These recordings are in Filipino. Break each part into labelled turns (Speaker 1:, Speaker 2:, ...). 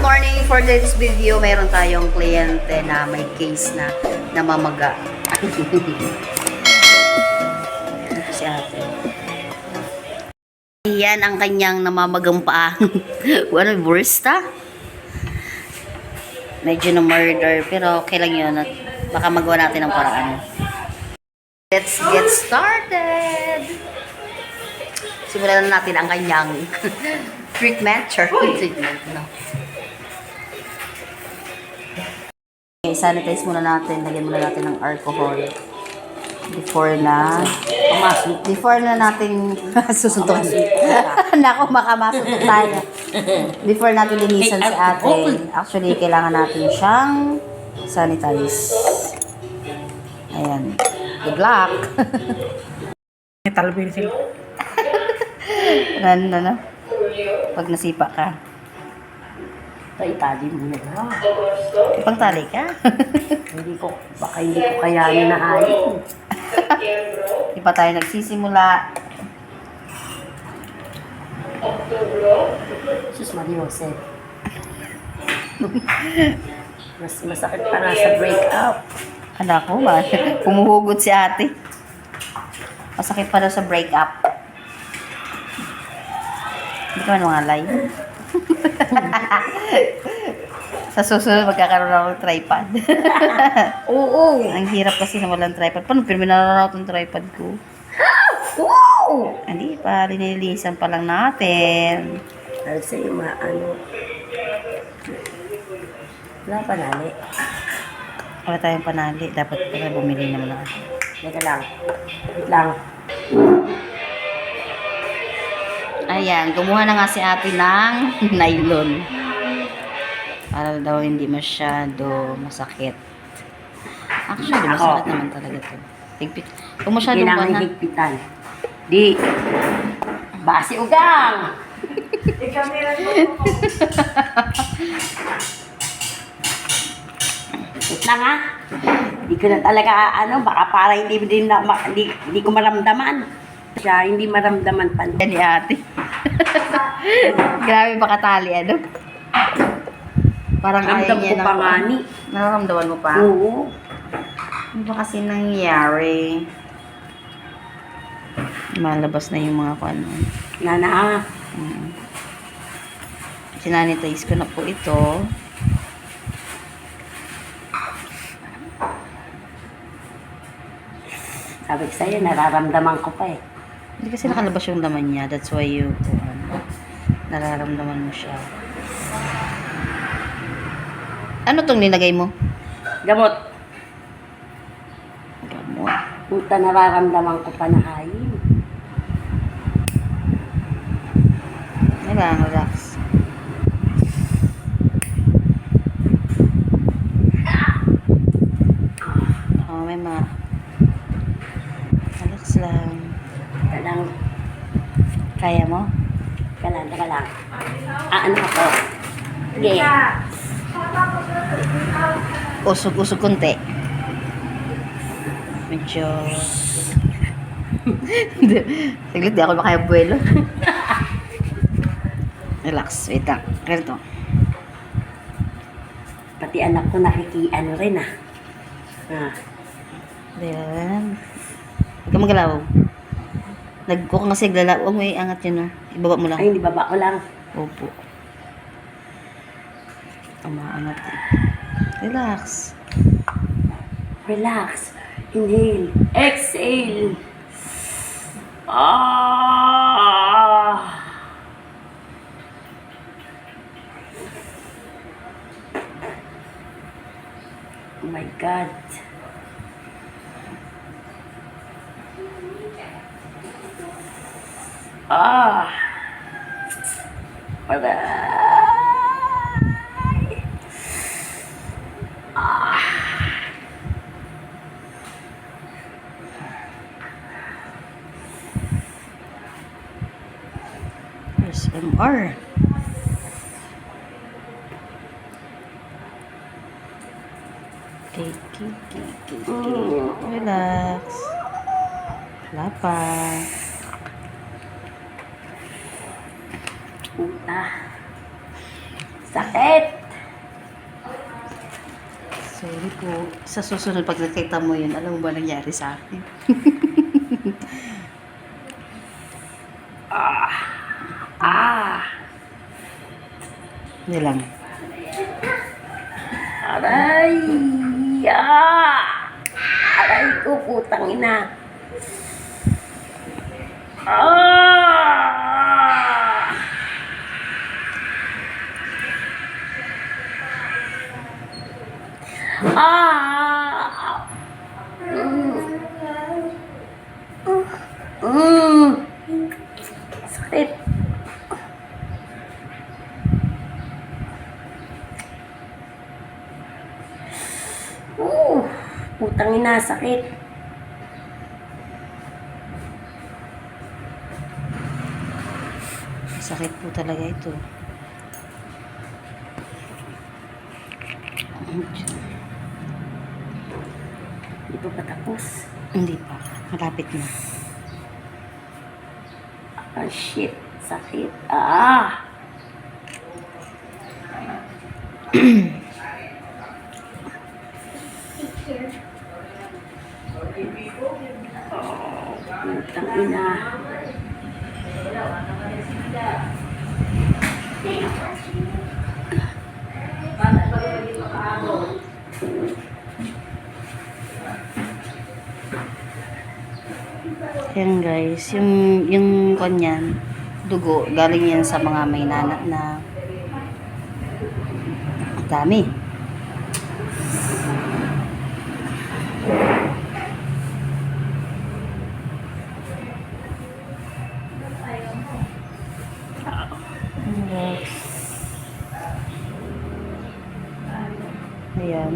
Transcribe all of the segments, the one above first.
Speaker 1: morning! For this video, mayroon tayong kliyente na may case na namamaga. Ito si ate. Yan ang kanyang namamagang paa. Ano, bursta? Medyo na murder, pero okay lang yun. At baka magawa natin ng paraan. Let's get started! Simulan na natin ang kanyang treatment. Treatment, no? Okay, sanitize muna natin. Lagyan muna natin ng alcohol. Before na natin susuntok. Naku, makamasok tayo. Before natin linisan si ate, actually, kailangan natin siyang sanitize. Ayan. Good luck!
Speaker 2: Talbin sila.
Speaker 1: Ano? Pag nasipa ka.
Speaker 2: Itali mo na.
Speaker 1: Ipang tali ka?
Speaker 2: Baka hindi ko kayanin na ayin.
Speaker 1: Di pa tayo nagsisimula.
Speaker 2: Sus Maria Jose. Mas masakit pa nga sa breakup.
Speaker 1: Anak ko ba? Pumuhugot si ate. Masakit pa daw sa breakup. Hindi ka man mangalay. Sa susunod, magkakaroon ako ng tripod.
Speaker 2: Oo.
Speaker 1: Ang hirap kasi na walang tripod. Paano? Pero minararaw itong tripod ko.
Speaker 2: Wow!
Speaker 1: Hindi pa. Linilisan pa lang natin.
Speaker 2: Ano sa'yo, wala pa nali.
Speaker 1: Wala tayong panali. Dapat pala bumili naman ako.
Speaker 2: Teka lang. Wait lang.
Speaker 1: Ayan, kumuha na nga si ate ng nylon. Para daw hindi masyado masakit. Actually, masakit naman talaga ito. Higpit. Kung masyadong
Speaker 2: Kailangan
Speaker 1: na.
Speaker 2: higpitan. Di. Basi ugang! Wait lang ha. Hindi ko na talaga, baka para hindi ko maramdaman. Siya, hindi maramdaman pa.
Speaker 1: Yan ni ate. Grabe baka tali, ano? Parang
Speaker 2: Ramdam ko pa nga ni.
Speaker 1: Nararamdaman mo pa?
Speaker 2: Oo.
Speaker 1: Ano ba kasi nangyayari? Malabas na yung mga ano.
Speaker 2: Nana.
Speaker 1: Sinanitize ko na po ito.
Speaker 2: Sabi ko sa'yo, nararamdaman ko pa eh.
Speaker 1: Hindi kasi nakalabas yung laman niya. That's why you, nararamdaman mo siya. Ano tong nilagay mo?
Speaker 2: Gamot.
Speaker 1: Gamot.
Speaker 2: Puta, nararamdaman ko pa na ayin.
Speaker 1: Relax. Oh, may relax lang.
Speaker 2: Teka lang.
Speaker 1: Kaya mo?
Speaker 2: Teka lang. Ano ako? Sige.
Speaker 1: Usog-usog konti. Medyo... Saglit, di ako makaya buwelo. Relax, wait lang. Ganito.
Speaker 2: Pati anak ko rin ah.
Speaker 1: Then, huwag ka magalaw. Nagkuha kasi naglalaw. Huwag mo iangat yun, no? Ibaba mo lang.
Speaker 2: Ay, hindi baba ko lang.
Speaker 1: Opo. Umaangat eh. Relax.
Speaker 2: Relax. Inhale. Exhale. Ah. Oh my God. Ah.
Speaker 1: SMR. Okay. Relax. Wala pa.
Speaker 2: Puta. Sakit.
Speaker 1: Sorry po. Sa susunod pag nakita mo yun, alam mo ba nangyari sa akin? Hindi lang.
Speaker 2: Aray! Aray ko, putang ina. Sakit. Putang ina, sakit.
Speaker 1: Sakit po talaga ito.
Speaker 2: Hindi pa patapos.
Speaker 1: Hindi pa. Malapit na.
Speaker 2: Ah, shit. Sakit. Putang ina.
Speaker 1: Yan guys, yung kanyan, dugo, galing yan sa mga may nana na ang dami. Ayan.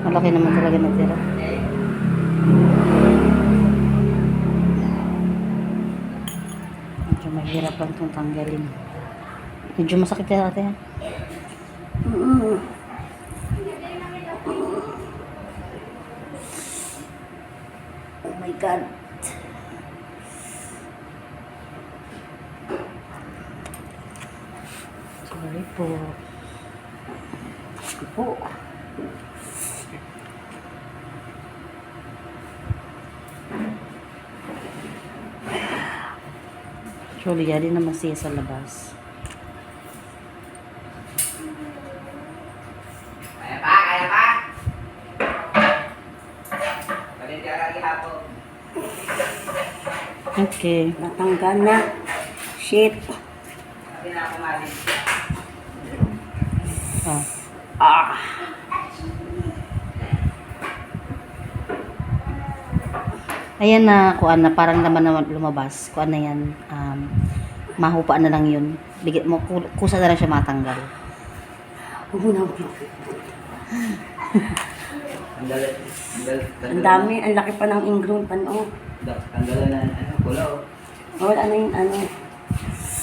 Speaker 1: Malaki naman talaga natira. Medyo mahirap lang itong tanggalin. Medyo masakit yan ate.
Speaker 2: Oh my God.
Speaker 1: Sorry po.
Speaker 2: Sige po.
Speaker 1: Actually, yan din naman siya sa labas.
Speaker 3: Kaya pa, kaya pa. Palindihan lagi hapon.
Speaker 1: Okay.
Speaker 2: Natanggal na. Shit.
Speaker 3: Sabi na ako malis.
Speaker 1: Ayan na, kuan na, parang naman na lumabas. Kuan na yan. Mahupaan na lang yun. Bigyan mo, kusa na lang siya matanggal.
Speaker 2: Huwag mo na ako.
Speaker 3: Ang
Speaker 2: Ang dami. Ang laki pa ng ingrown pano.
Speaker 3: Tanggalan na, kulaw.
Speaker 2: Wala na yung ano.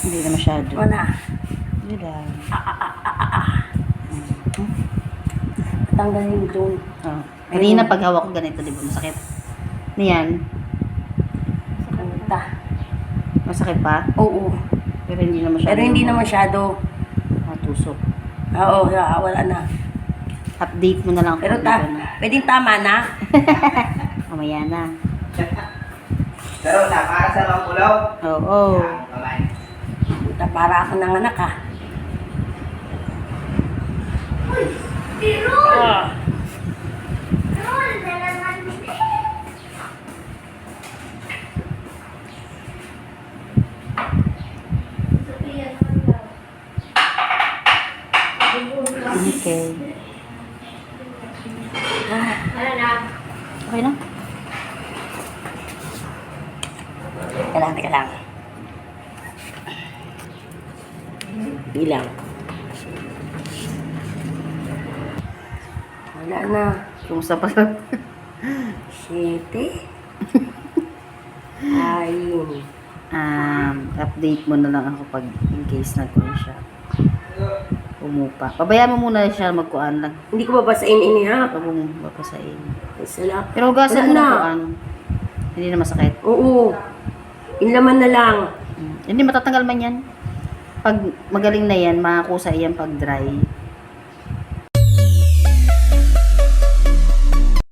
Speaker 1: Hindi na masyado.
Speaker 2: Wala.
Speaker 1: Hindi lang.
Speaker 2: Tanggal yung ingrown.
Speaker 1: Oh. Kanina pag hawak ko ganito, di ba? Masakit. Ano yan?
Speaker 2: Sa kanta.
Speaker 1: Masakit pa?
Speaker 2: Oo.
Speaker 1: Pero hindi na masyado.
Speaker 2: Pero hindi na masyado.
Speaker 1: Matusok.
Speaker 2: Oo, wala na.
Speaker 1: Update mo na lang.
Speaker 2: Pero
Speaker 1: kung ano na.
Speaker 2: pwedeng tama na.
Speaker 1: Mamaya na.
Speaker 3: Pero na, para sa mga kulaw.
Speaker 1: Oo.
Speaker 3: Bye-bye.
Speaker 2: Puta, para ako ng anak ha.
Speaker 1: Okay. Okay na?
Speaker 2: Teka lang. Bilang. Wala na.
Speaker 1: Kumusta pa lang?
Speaker 2: 7. Ayun.
Speaker 1: Update mo na lang ako pag in case nagkuhan siya. Umupa. Pabayaan mo muna siya magkuhan lang.
Speaker 2: Hindi ko babasain ini ha.
Speaker 1: Pag mapasain.
Speaker 2: Salap.
Speaker 1: Pero hugasan mo
Speaker 2: Wala
Speaker 1: na
Speaker 2: na.
Speaker 1: kuhan. Hindi na masakit.
Speaker 2: Oo. Inlaman na lang.
Speaker 1: Hindi matatanggal man yan. Pag magaling na yan, makakusa yan pag dry.